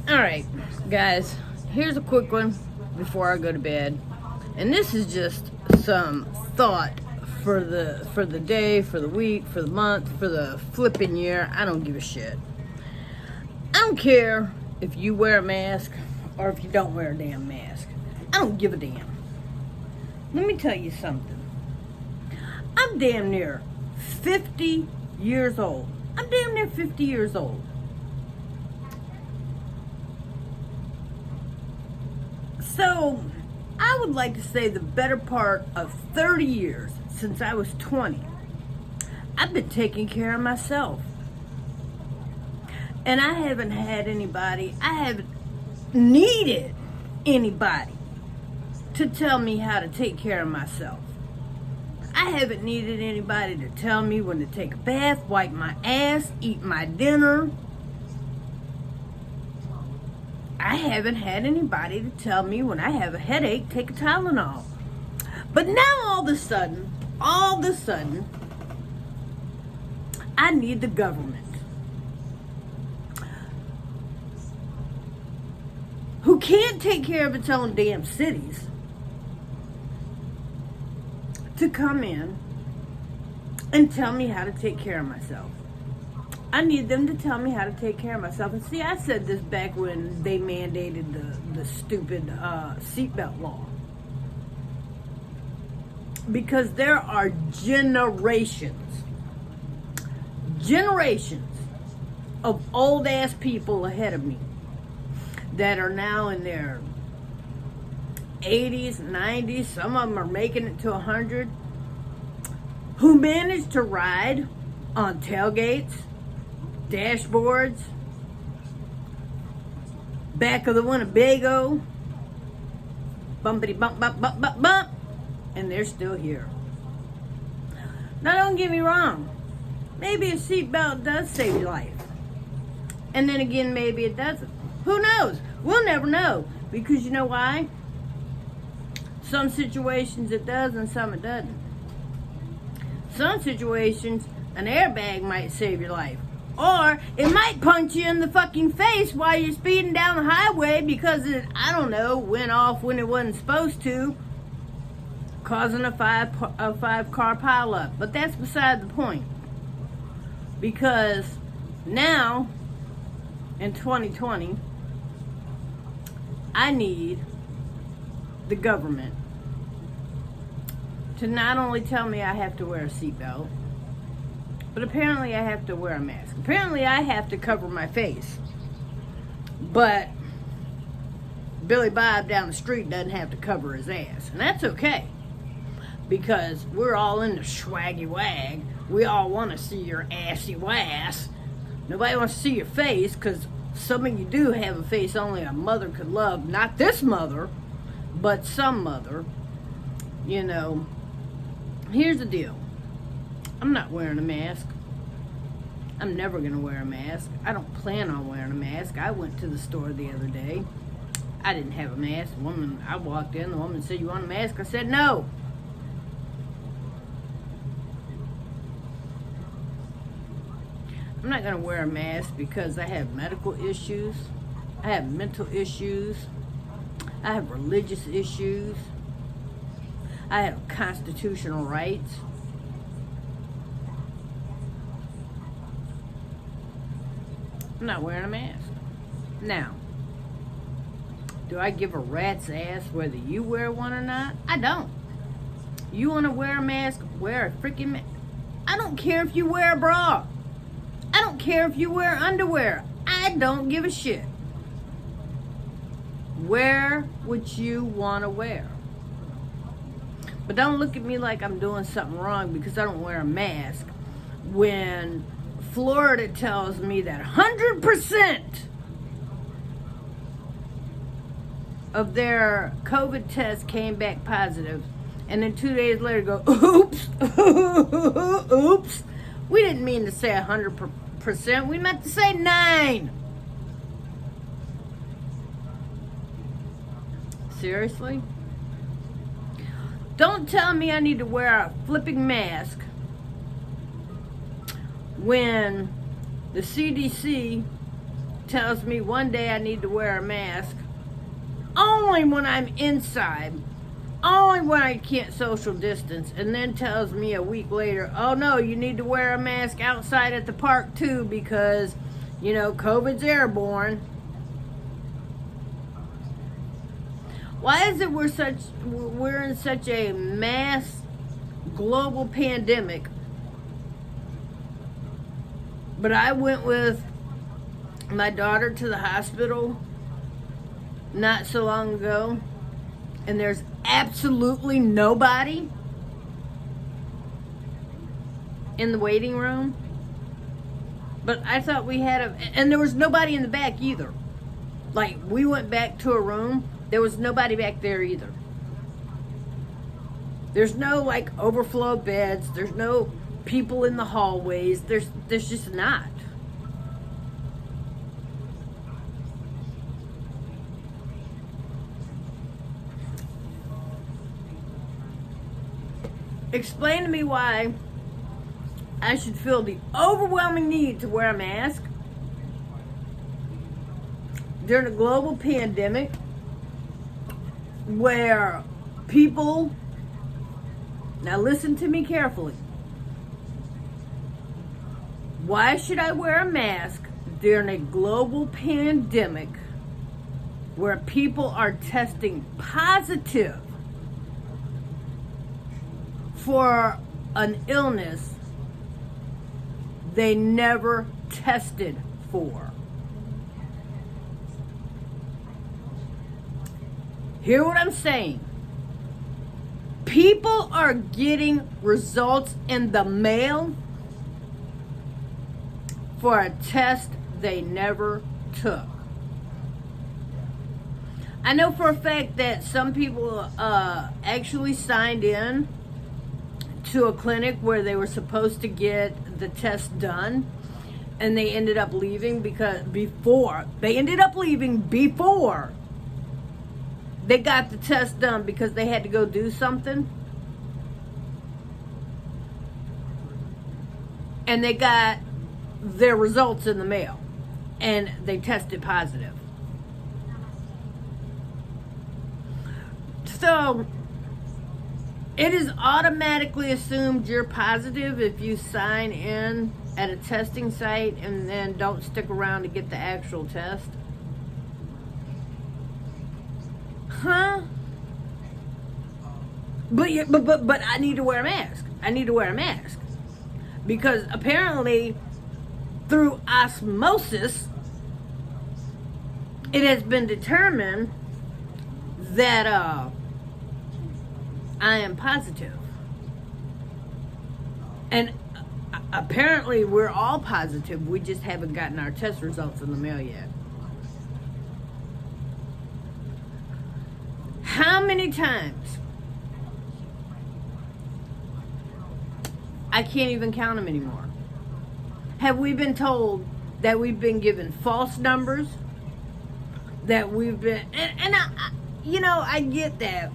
Alright, guys, here's a quick one before I go to bed. And this is just some thought for the day, for the week, for the month, for the flipping year. I don't give a shit. I don't care if you wear a mask or if you don't wear a damn mask. I don't give a damn. Let me tell you something. I'm damn near 50 years old. I'm damn near 50 years old. So, I would like to say the better part of 30 years since I was 20, I've been taking care of myself. And I haven't needed anybody to tell me how to take care of myself. I haven't needed anybody to tell me when to take a bath, wipe my ass, eat my dinner. I haven't had anybody to tell me when I have a headache, take a Tylenol. But now all of a sudden, I need the government. Who can't take care of its own damn cities to come in and tell me how to take care of myself. I need them to tell me how to take care of myself. And see, I said this back when they mandated the stupid seatbelt law. Because there are generations of old ass people ahead of me that are now in their 80s, 90s, some of them are making it to 100, who managed to ride on tailgates, dashboards, back of the Winnebago, bumpity bump, bump, bump, bump, bump, and they're still here. Now don't get me wrong, maybe a seatbelt does save your life. And then again, maybe it doesn't. Who knows? We'll never know. Because you know why? Some situations it does and some it doesn't. Some situations, an airbag might save your life. Or it might punch you in the fucking face while you're speeding down the highway because it, I don't know, went off when it wasn't supposed to, causing a five car pileup. But that's beside the point. Because now, in 2020, I need the government to not only tell me I have to wear a seatbelt, but apparently I have to wear a mask. Apparently I have to cover my face. But Billy Bob down the street doesn't have to cover his ass. And that's okay. Because we're all in the swaggy wag. We all want to see your assy wass. Nobody wants to see your face because some of you do have a face only a mother could love. Not this mother, but some mother. You know, here's the deal. I'm not wearing a mask. I'm never going to wear a mask. I don't plan on wearing a mask. I went to the store the other day. I didn't have a mask. I walked in, the woman said, "You want a mask?" I said, "No." I'm not going to wear a mask because I have medical issues. I have mental issues. I have religious issues. I have constitutional rights. I'm not wearing a mask. Now, do I give a rat's ass whether you wear one or not? I don't. You want to wear a mask? Wear a freaking mask. I don't care if you wear a bra. I don't care if you wear underwear. I don't give a shit. Wear what you want to wear. But don't look at me like I'm doing something wrong because I don't wear a mask when Florida tells me that 100% of their COVID tests came back positive, and then 2 days later go, oops, oops. We didn't mean to say 100%. We meant to say 9. Seriously? Don't tell me I need to wear a flipping mask when the CDC tells me one day I need to wear a mask only when I'm inside, only when I can't social distance, and then tells me a week later, oh no, you need to wear a mask outside at the park too because, you know, COVID's airborne. Why is it we're in such a mass global pandemic? But I went with my daughter to the hospital not so long ago, and there's absolutely nobody in the waiting room. But I thought we had and there was nobody in the back either. Like, we went back to a room, there was nobody back there either. There's no, like, overflow beds. There's no people in the hallways. There's just not. Explain to me why I should feel the overwhelming need to wear a mask during a global pandemic where people, now listen to me carefully, why should I wear a mask during a global pandemic where people are testing positive for an illness they never tested for? Hear what I'm saying? People are getting results in the mail for a test they never took. I know for a fact that some people actually signed in to a clinic where they were supposed to get the test done, and they ended up leaving before they got the test done because they had to go do something. And they got their results in the mail. And they tested positive. So, it is automatically assumed you're positive if you sign in at a testing site and then don't stick around to get the actual test. Huh? But I need to wear a mask. I need to wear a mask. Because apparently, through osmosis, it has been determined that I am positive. And apparently we're all positive. We just haven't gotten our test results in the mail yet. How many times? I can't even count them anymore. Have we been told that we've been given false numbers? That we've been, and I get that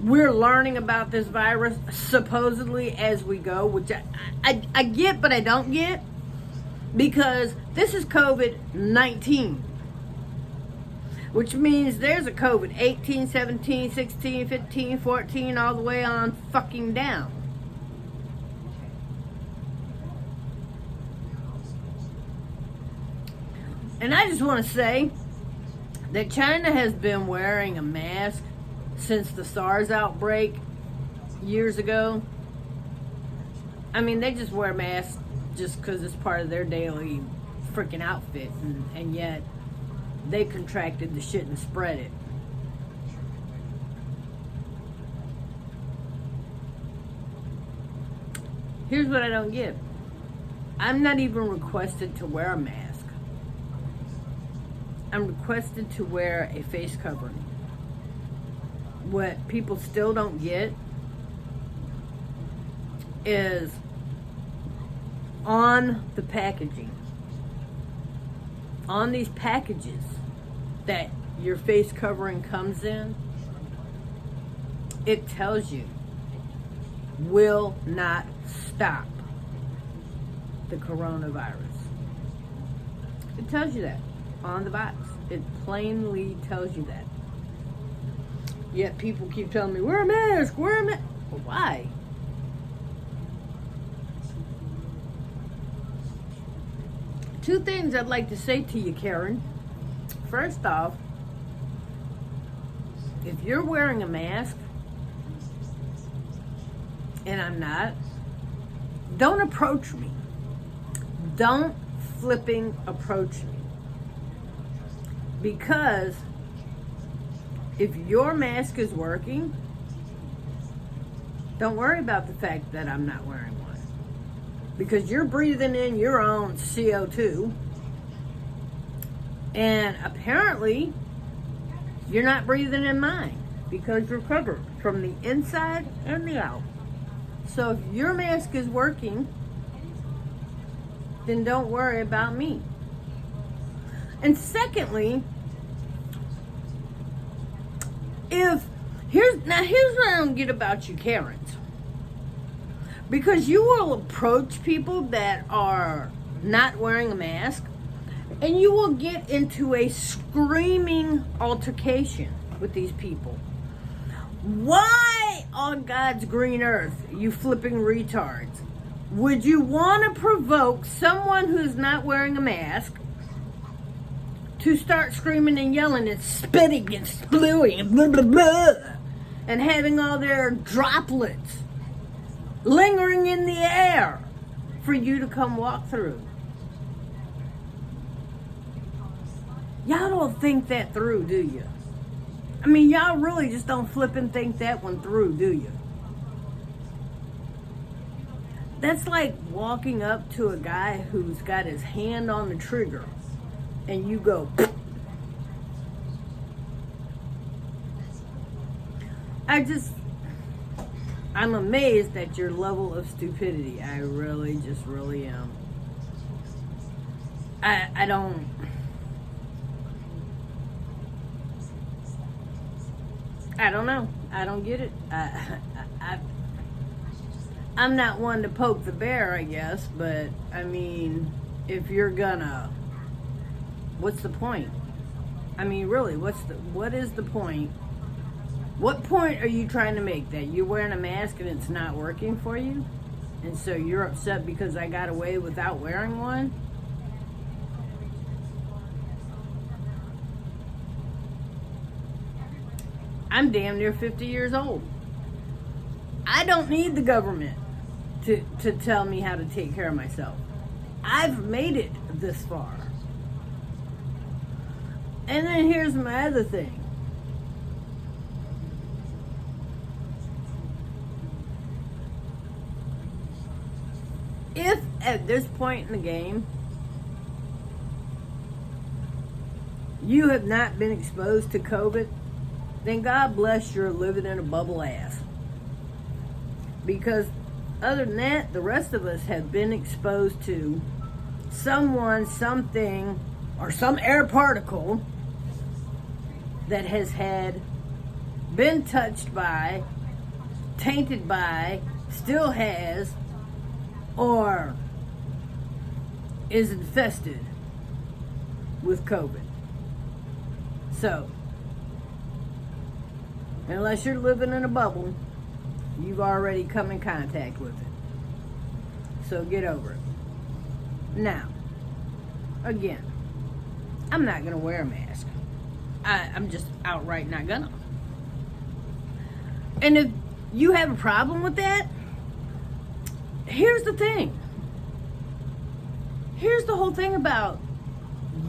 we're learning about this virus supposedly as we go, which I get, but I don't get, because this is COVID-19, which means there's a COVID 18, 17, 16, 15, 14, all the way on fucking down. And I just want to say that China has been wearing a mask since the SARS outbreak years ago. I mean, they just wear masks just because it's part of their daily freaking outfit, and yet they contracted the shit and spread it. Here's what I don't get. I'm not even requested to wear a mask. I'm requested to wear a face covering. What people still don't get is on the packaging, on these packages that your face covering comes in, it tells you will not stop the coronavirus. It tells you that on the box. It plainly tells you that. Yet people keep telling me, wear a mask, wear a mask. Well, why? Two things I'd like to say to you, Karen. First off, if you're wearing a mask and I'm not, don't approach me. Don't flipping approach me. Because if your mask is working, don't worry about the fact that I'm not wearing one. Because you're breathing in your own CO2. And apparently, you're not breathing in mine. Because you're covered from the inside and the out. So if your mask is working, then don't worry about me. And secondly, here's what I don't get about you Karens. Because you will approach people that are not wearing a mask, and you will get into a screaming altercation with these people. Why on God's green earth, you flipping retards, would you want to provoke someone who's not wearing a mask to start screaming and yelling and spitting and spluing and blah, blah, blah, and having all their droplets lingering in the air for you to come walk through? Y'all don't think that through, do you? I mean, y'all really just don't flip and think that one through, do you? That's like walking up to a guy who's got his hand on the trigger and you go, I'm amazed at your level of stupidity. I really am. I don't know. I don't get it. I'm not one to poke the bear, I guess, but I mean, if you're gonna, what's the point? I mean, really, what is the point? What point are you trying to make? That you're wearing a mask and it's not working for you? And so you're upset because I got away without wearing one? I'm damn near 50 years old. I don't need the government to tell me how to take care of myself. I've made it this far. And then here's my other thing. If at this point in the game you have not been exposed to COVID, then God bless your living in a bubble ass. Because other than that, the rest of us have been exposed to someone, something, or some air particle that has been touched by, tainted by, still has, or is infested with COVID. So, unless you're living in a bubble, you've already come in contact with it. So get over it. Now, again, I'm not going to wear a mask. I'm just outright not gonna. And if you have a problem with that, here's the thing. Here's the whole thing about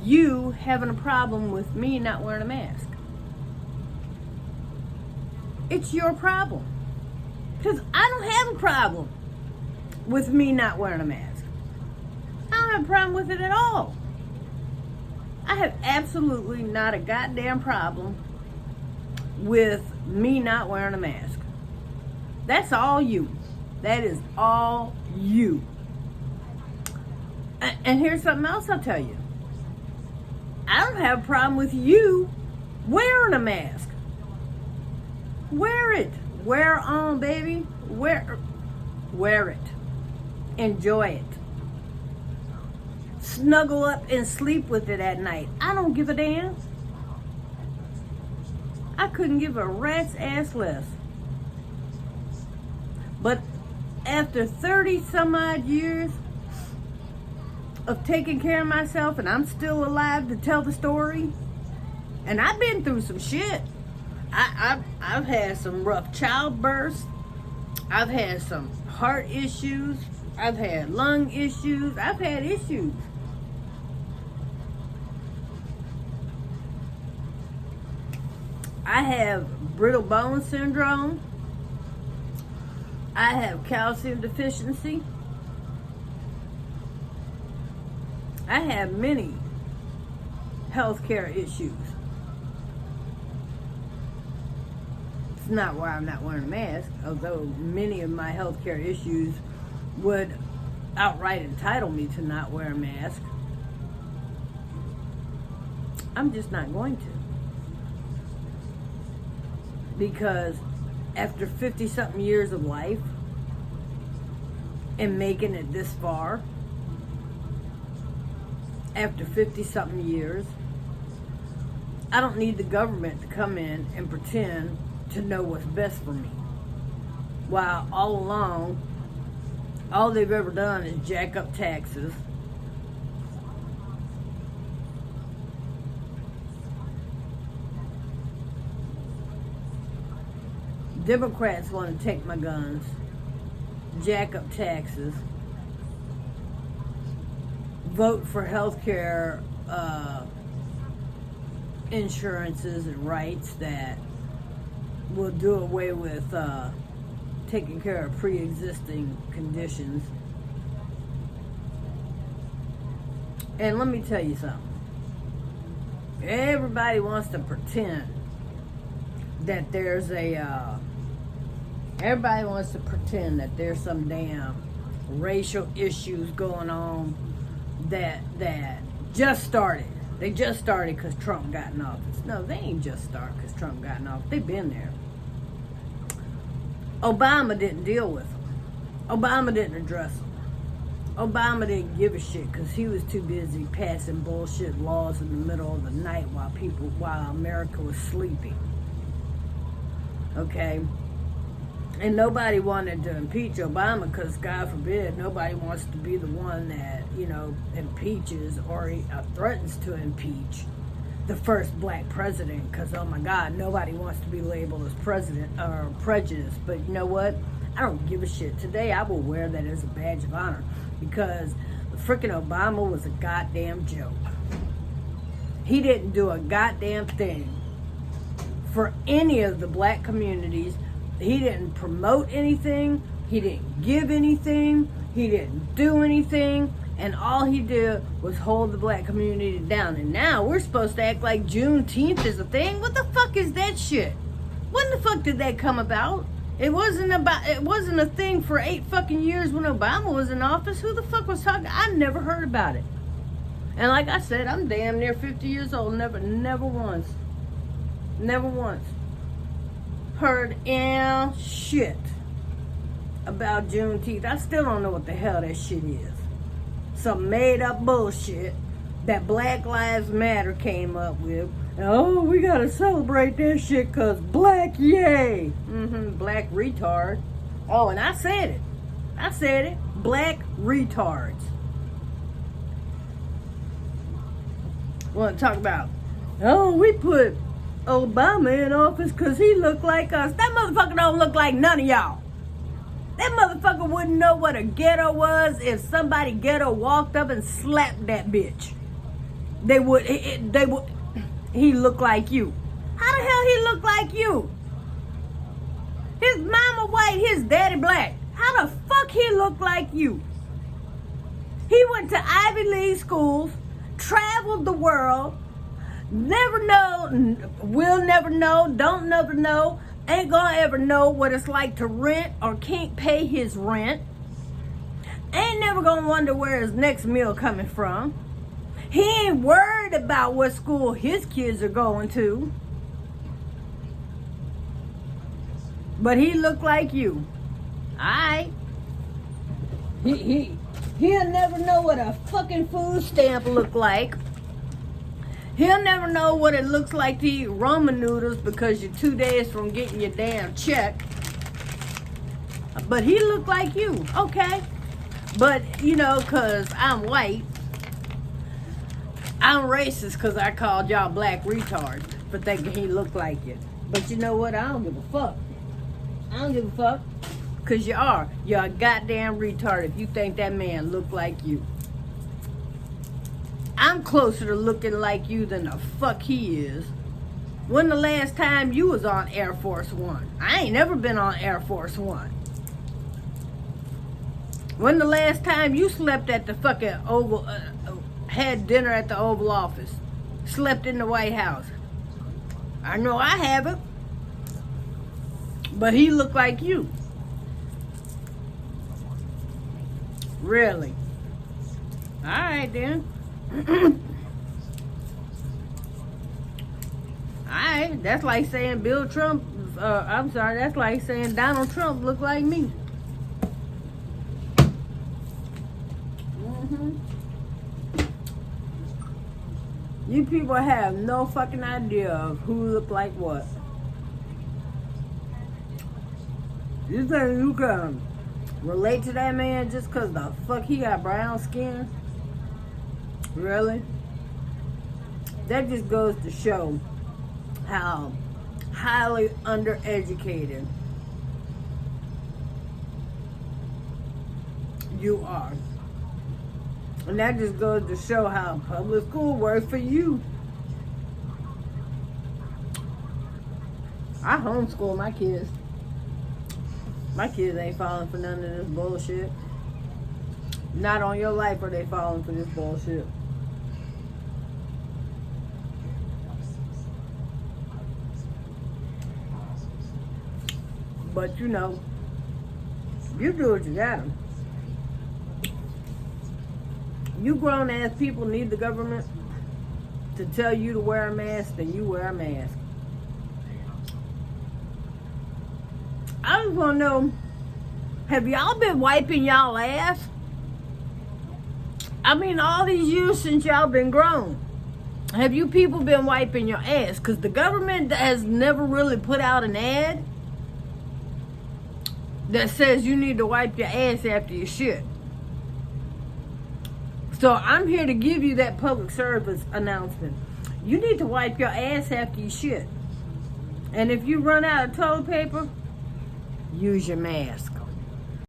you having a problem with me not wearing a mask. It's your problem. Because I don't have a problem with me not wearing a mask. I don't have a problem with it at all. I have absolutely not a goddamn problem with me not wearing a mask. That's all you. That is all you. And here's something else I'll tell you. I don't have a problem with you wearing a mask. Wear it. Wear on, baby. Wear it. Enjoy it. snuggle up and sleep with it at night. I don't give a damn. I couldn't give a rat's ass less. But after 30 some odd years of taking care of myself, and I'm still alive to tell the story, and I've been through some shit. I've had some rough childbirths. I've had some heart issues. I've had lung issues. I've had issues. I have brittle bone syndrome. I have calcium deficiency. I have many healthcare issues. It's not why I'm not wearing a mask, although many of my healthcare issues would outright entitle me to not wear a mask. I'm just not going to. Because after 50-something years of life and making it this far, after 50-something years, I don't need the government to come in and pretend to know what's best for me. While all along, all they've ever done is jack up taxes, Democrats want to take my guns, jack up taxes, vote for healthcare insurances and rights that will do away with taking care of pre-existing conditions. And let me tell you something. Everybody wants to pretend that there's everybody wants to pretend that there's some damn racial issues going on that just started. They just started because Trump got in office. No, they ain't just started because Trump got in office. They've been there. Obama didn't deal with them. Obama didn't address them. Obama didn't give a shit because he was too busy passing bullshit laws in the middle of the night while America was sleeping. Okay? And nobody wanted to impeach Obama because, God forbid, nobody wants to be the one that, impeaches or threatens to impeach the first black president because, oh my God, nobody wants to be labeled as president or prejudiced. But you know what? I don't give a shit. Today, I will wear that as a badge of honor because freaking Obama was a goddamn joke. He didn't do a goddamn thing for any of the black communities. He didn't promote anything. He didn't give anything. He didn't do anything. And all he did was hold the black community down. And now we're supposed to act like Juneteenth is a thing? What the fuck is that shit? When the fuck did that come about? It wasn't a thing for 8 fucking years when Obama was in office. Who the fuck was talking? I never heard about it. And like I said, I'm damn near 50 years old. Never once heard shit about Juneteenth. I still don't know what the hell that shit is. Some made up bullshit that Black Lives Matter came up with. Oh, we gotta celebrate that shit cause black, yay. Black retard. Oh, and I said it. Black retards. Want to talk about, oh, we put Obama in office because he looked like us. That motherfucker don't look like none of y'all. That motherfucker wouldn't know what a ghetto was if somebody ghetto walked up and slapped that bitch. They would. He looked like you. How the hell he look like you? His mama white, his daddy black. How the fuck he look like you? He went to Ivy League schools, traveled the world. Never know, will never know, don't never know, ain't gonna ever know what it's like to rent or can't pay his rent. Ain't never gonna wonder where his next meal coming from. He ain't worried about what school his kids are going to. But he look like you. Alright. He'll never know what a fucking food stamp look like. He'll never know what it looks like to eat ramen noodles because you're 2 days from getting your damn check. But he look like you, okay? But, you know, because I'm white, I'm racist because I called y'all black retards for thinking he looked like you. But you know what? I don't give a fuck. I don't give a fuck. Because you are. You're a goddamn retard if you think that man looked like you. I'm closer to looking like you than the fuck he is. When the last time you was on Air Force One? I ain't never been on Air Force One. When the last time you slept at the fucking Oval, had dinner at the Oval Office? Slept in the White House? I know I haven't. But he looked like you. Really? Alright then. Alright, that's like saying Bill Trump, that's like saying Donald Trump looked like me. You people have no fucking idea of who look like what. You think you can relate to that man just because the fuck he got brown skin? Really? That just goes to show how highly undereducated you are. And that just goes to show how public school works for you. I homeschool my kids. My kids ain't falling for none of this bullshit. Not on your life are they falling for this bullshit. But you know, you do what you gotta. You grown ass people need the government to tell you to wear a mask, then you wear a mask. I just want to know, have y'all been wiping y'all ass? I mean, all these years since y'all been grown, have you people been wiping your ass? Because the government has never really put out an ad that says you need to wipe your ass after you shit. So I'm here to give you that public service announcement. You need to wipe your ass after you shit. And if you run out of toilet paper, use your mask.